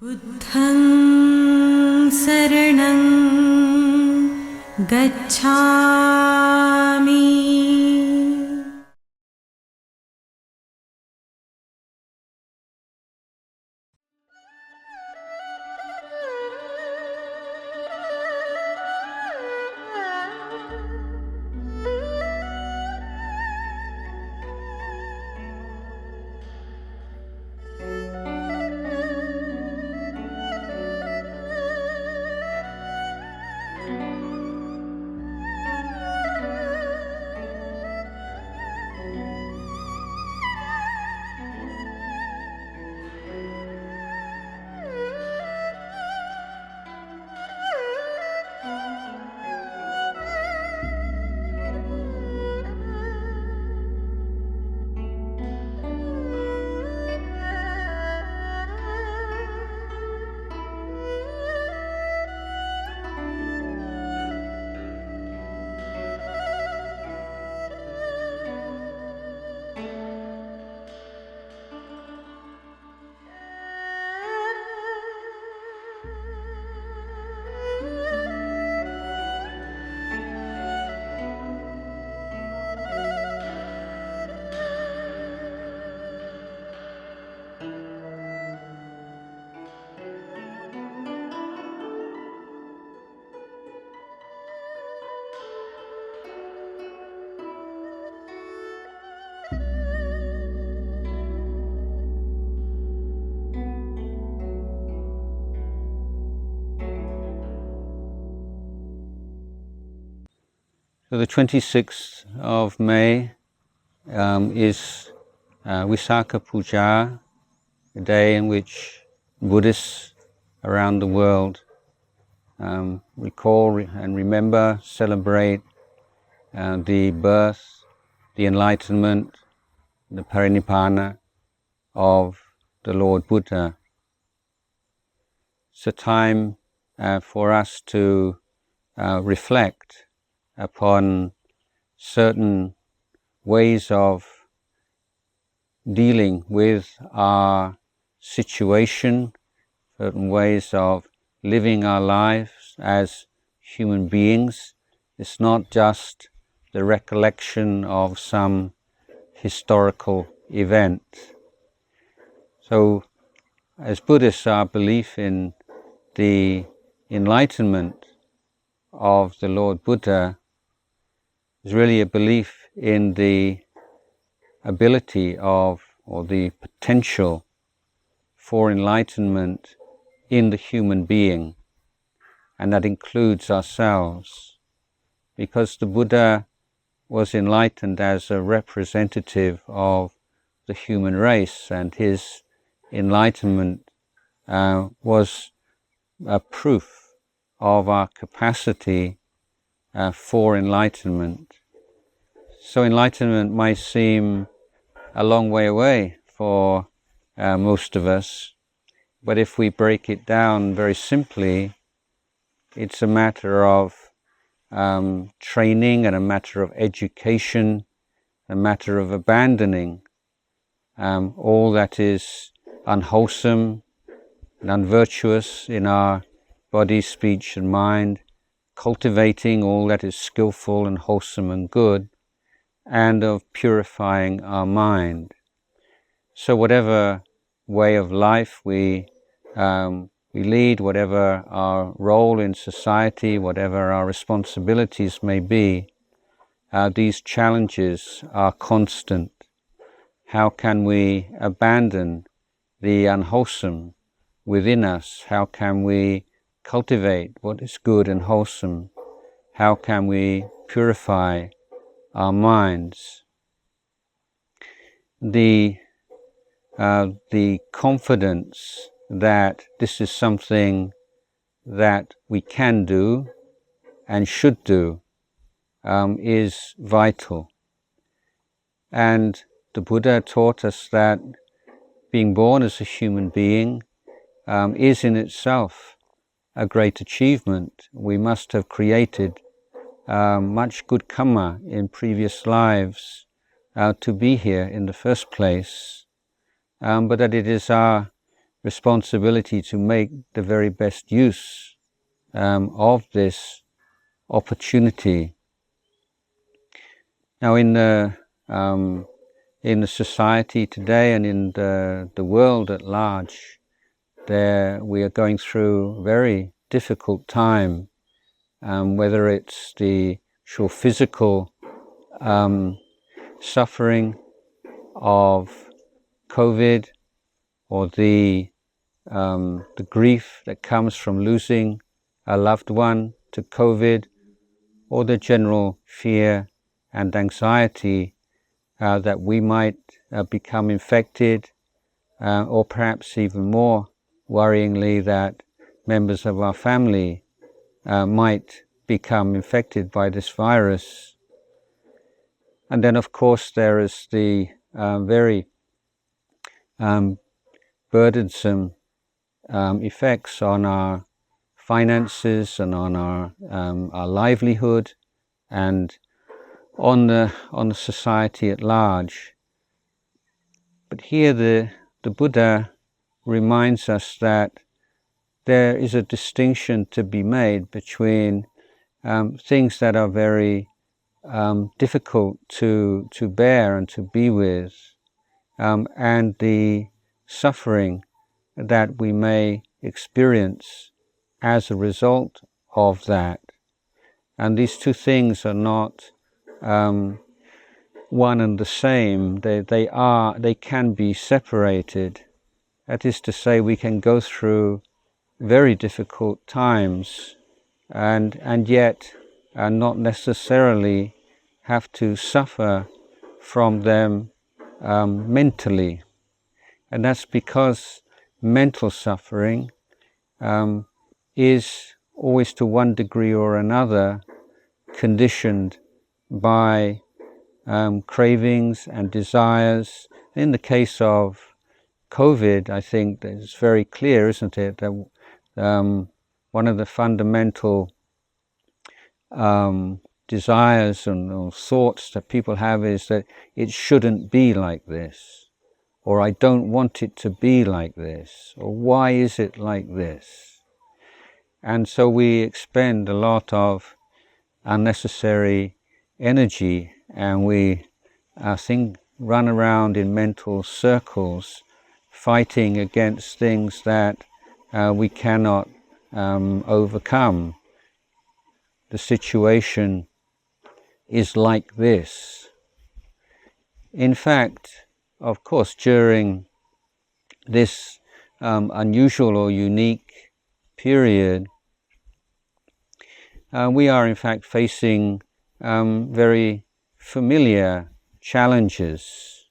Buddhaṃ saraṇaṃ gacchāmi. So the 26th of May is Wesaka puja, a day in which Buddhists around the world recall and remember, celebrate the birth, the enlightenment, the parinibbana of the Lord Buddha. It's a time for us to reflect upon certain ways of dealing with our situation, certain ways of living our lives as human beings. It's not just the recollection of some historical event. So, as Buddhists, our belief in the enlightenment of the Lord Buddha is really a belief in the ability of, or the potential for enlightenment in the human being, and that includes ourselves, because the Buddha was enlightened as a representative of the human race, and his enlightenment was a proof of our capacity for enlightenment. So enlightenment might seem a long way away for most of us, but if we break it down very simply, it's a matter of training and a matter of education, a matter of abandoning all that is unwholesome and unvirtuous in our body, speech and mind, cultivating all that is skillful and wholesome and good, and of purifying our mind. So whatever way of life we lead, whatever our role in society, whatever our responsibilities may be, these challenges are constant. How can we abandon the unwholesome within us? How can we cultivate what is good and wholesome? How can we purify our minds? The confidence that this is something that we can do and should do is vital. And the Buddha taught us that being born as a human being is in itself a great achievement. We must have created much good karma in previous lives to be here in the first place, but that it is our responsibility to make the very best use of this opportunity. Now, in the society today and in the world at large, we are going through a very difficult time, whether it's the actual physical suffering of COVID, or the grief that comes from losing a loved one to COVID, or the general fear and anxiety that we might become infected, or perhaps even more worryingly that members of our family might become infected by this virus. And then, of course, there is the very burdensome effects on our finances and on our livelihood and on the society at large. But here the Buddha reminds us that there is a distinction to be made between things that are very difficult to bear and to be with, and the suffering that we may experience as a result of that. And these two things are not one and the same. They can be separated. That is to say, we can go through very difficult times and yet not necessarily have to suffer from them mentally. And that's because mental suffering is always to one degree or another conditioned by cravings and desires. In the case of COVID, I think it's very clear, isn't it, that one of the fundamental desires and thoughts that people have is that it shouldn't be like this, or I don't want it to be like this, or why is it like this? And so we expend a lot of unnecessary energy, and we run around in mental circles fighting against things that we cannot overcome. The situation is like this. In fact, of course, during this unusual or unique period, we are in fact facing very familiar challenges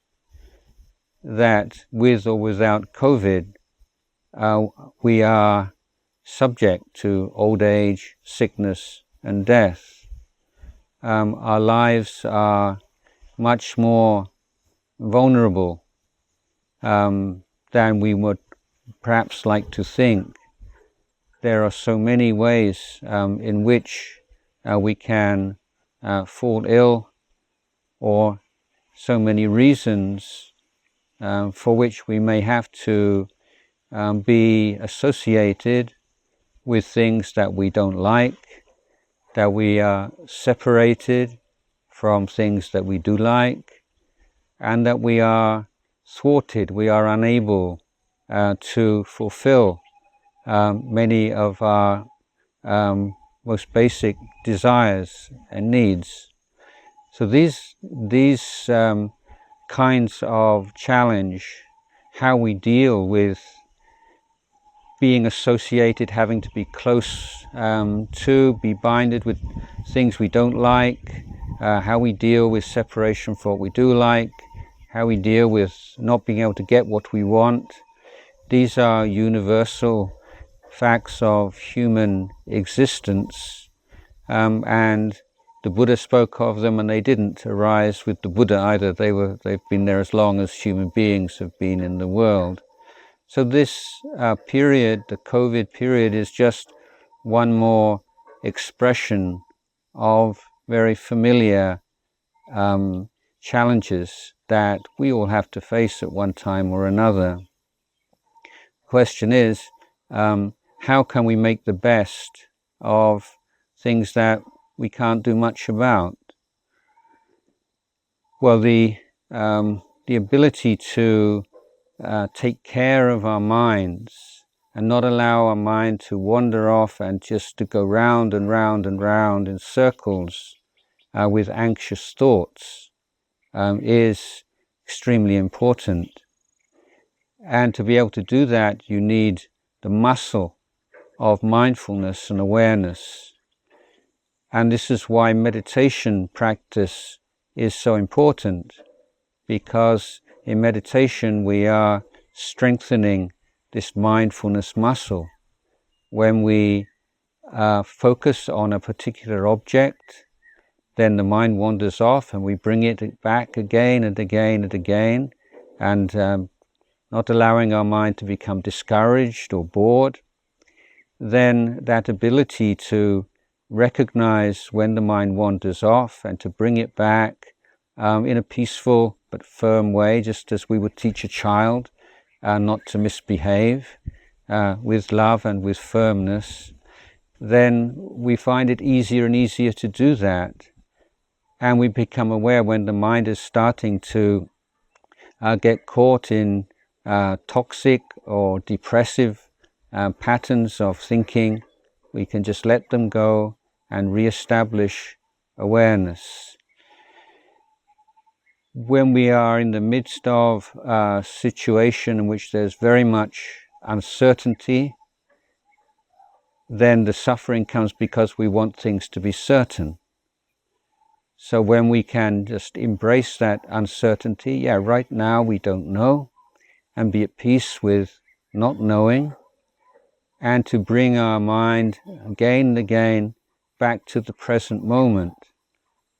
that, with or without COVID, we are subject to: old age, sickness, and death. Our lives are much more vulnerable than we would perhaps like to think. There are so many ways in which we can fall ill, or so many reasons for which we may have to be associated with things that we don't like, that we are separated from things that we do like, and that we are thwarted, we are unable to fulfill many of our most basic desires and needs. So these kinds of challenge, how we deal with being associated, having to be close to, be binded with things we don't like, how we deal with separation from what we do like, how we deal with not being able to get what we want. These are universal facts of human existence, and the Buddha spoke of them, and they didn't arise with the Buddha either. They've been there as long as human beings have been in the world. So this period, the COVID period, is just one more expression of very familiar challenges that we all have to face at one time or another. Of question is, how can we make the best of things that we can't do much about? Well, the ability to take care of our minds and not allow our mind to wander off and just to go round and round and round in circles with anxious thoughts is extremely important. And to be able to do that, you need the muscle of mindfulness and awareness. And this is why meditation practice is so important, because in meditation we are strengthening this mindfulness muscle. When we focus on a particular object, then the mind wanders off and we bring it back again and again and again, and not allowing our mind to become discouraged or bored. Then that ability to recognize when the mind wanders off and to bring it back in a peaceful but firm way, just as we would teach a child not to misbehave, with love and with firmness, then we find it easier and easier to do that. And we become aware when the mind is starting to get caught in toxic or depressive patterns of thinking, we can just let them go and re-establish awareness. When we are in the midst of a situation in which there's very much uncertainty, then the suffering comes because we want things to be certain. So when we can just embrace that uncertainty, right now we don't know, and be at peace with not knowing, and to bring our mind again and again back to the present moment,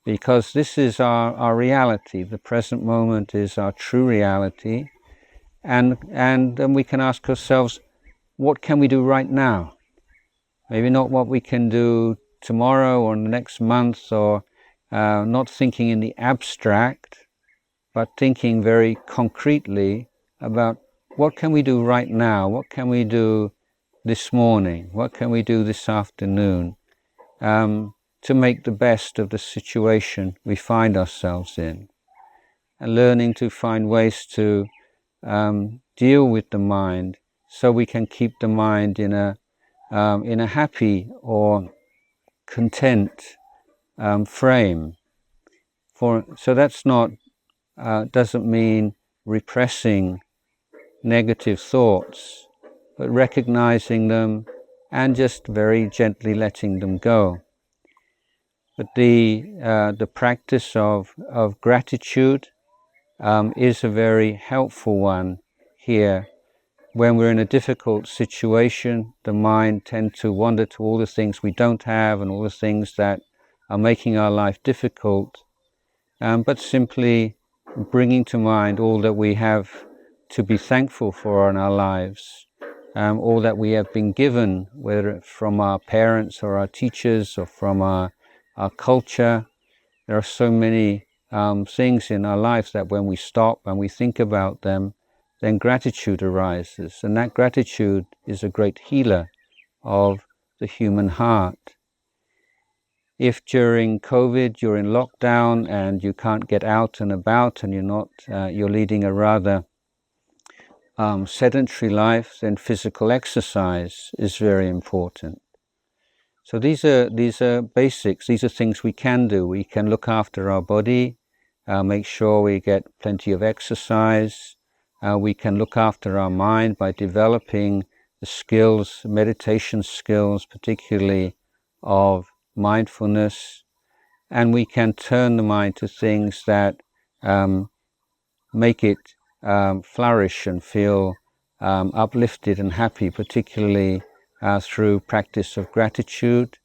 because this is our reality. The present moment is our true reality, and then we can ask ourselves, what can we do right now? Maybe not what we can do tomorrow or in the next month, or not thinking in the abstract, but thinking very concretely about what can we do right now, what can we do this morning, what can we do this afternoon, to make the best of the situation we find ourselves in, and learning to find ways to deal with the mind so we can keep the mind in a happy or content frame. So that's not doesn't mean repressing negative thoughts, but recognizing them and just very gently letting them go. But the practice of gratitude is a very helpful one here. When we're in a difficult situation, the mind tends to wander to all the things we don't have and all the things that are making our life difficult, but simply bringing to mind all that we have to be thankful for in our lives, all that we have been given, whether from our parents or our teachers or from our culture. There are so many things in our lives that when we stop and we think about them, then gratitude arises, and that gratitude is a great healer of the human heart. If during COVID you're in lockdown and you can't get out and about, and you're leading a rather sedentary life, then physical exercise is very important. So these are basics. These are things we can do. We can look after our body, make sure we get plenty of exercise. We can look after our mind by developing the skills, meditation skills, particularly of mindfulness, and we can turn the mind to things that make it flourish and feel uplifted and happy, particularly through practice of gratitude.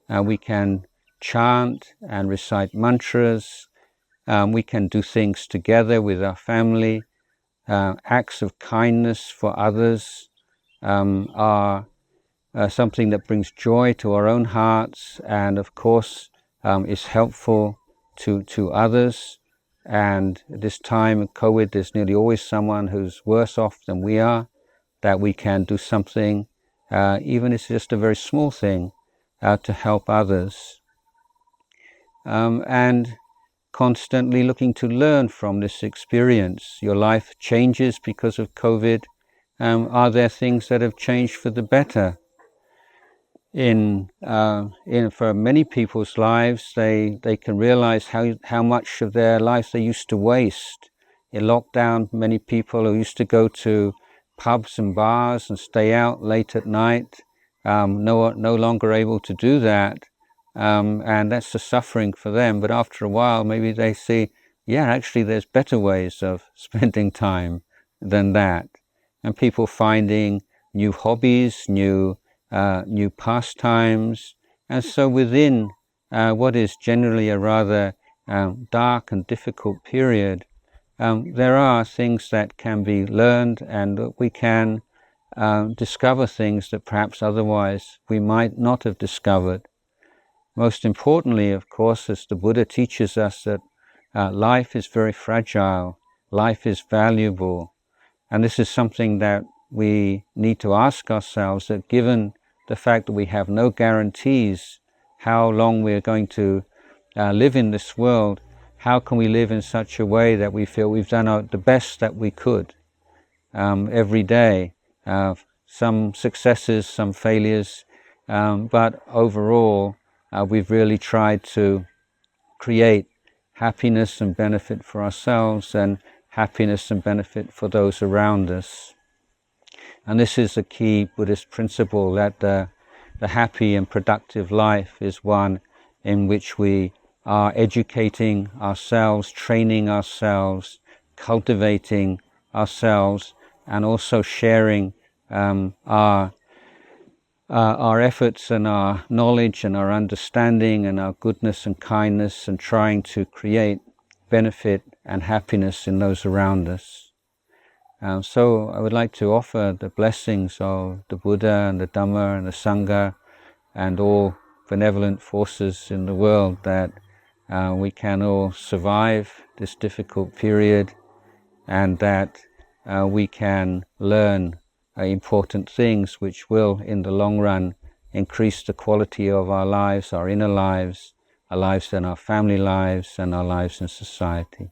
We can chant and recite mantras. We can do things together with our family. Acts of kindness for others are something that brings joy to our own hearts, and of course is helpful to others. And at this time of COVID, there's nearly always someone who's worse off than we are. that we can do something, even if it's just a very small thing, to help others. And constantly looking to learn from this experience. Your life changes because of COVID. Are there things that have changed for the better? For many people's lives, they can realize how much of their lives they used to waste. In lockdown, many people who used to go to pubs and bars and stay out late at night, no longer able to do that. And that's the suffering for them. But after a while, maybe they see, yeah, actually there's better ways of spending time than that. And people finding new hobbies, new pastimes. And so within what is generally a rather dark and difficult period, there are things that can be learned, and we can discover things that perhaps otherwise we might not have discovered. Most importantly, of course, as the Buddha teaches us, that life is very fragile, life is valuable, and this is something that we need to ask ourselves, that given the fact that we have no guarantees how long we are going to live in this world, how can we live in such a way that we feel we've done the best that we could every day? Some successes, some failures, but overall we've really tried to create happiness and benefit for ourselves, and happiness and benefit for those around us. And this is a key Buddhist principle, that the happy and productive life is one in which we are educating ourselves, training ourselves, cultivating ourselves, and also sharing our efforts and our knowledge and our understanding and our goodness and kindness, and trying to create benefit and happiness in those around us. So I would like to offer the blessings of the Buddha and the Dhamma and the Sangha and all benevolent forces in the world, that we can all survive this difficult period, and that we can learn important things which will, in the long run, increase the quality of our lives, our inner lives, our lives in our family lives, and our lives in society.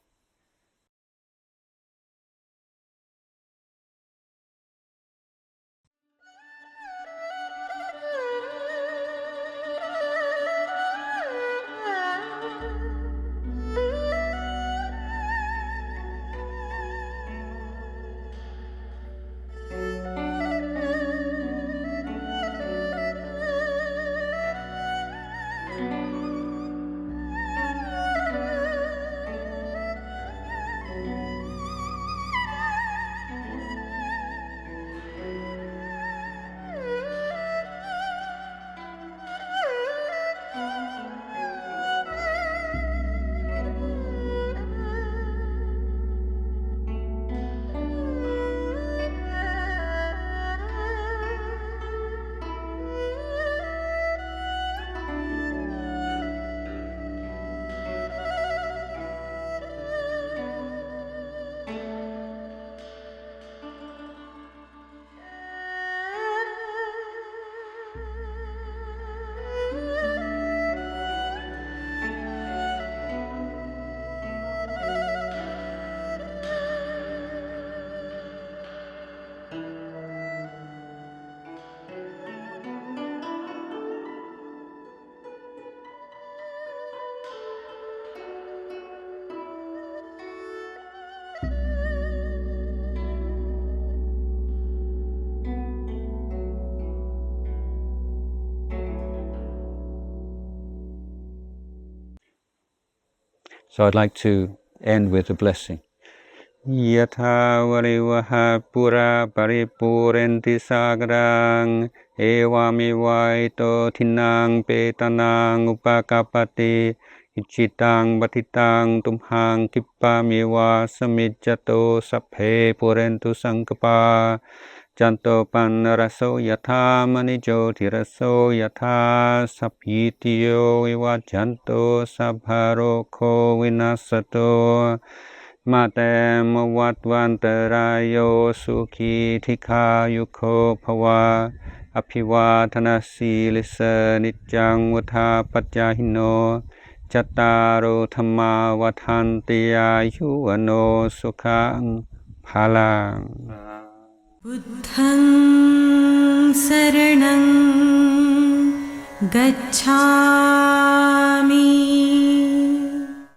So I'd like to end with a blessing. Yatha varivaha pura paripurenti sagarang evamivaito thinang petanang upakapati ichitang batitang tumhang kippamiva samijjato sapphe purentu sankapa janto panaraso yatha manijo tiraso yatha sapitiyo iwa janto sabharoko vinasato มาเตมวัตวันตรายโยสุขีทิคายุโคภวาอภิวาทนาสีลิสนิจจังวุธาปัจจาหิโนจตารโอธรรมาวัฏันติอายุวโนสุขังภาลังพุทธังสรณังกัจฉามิ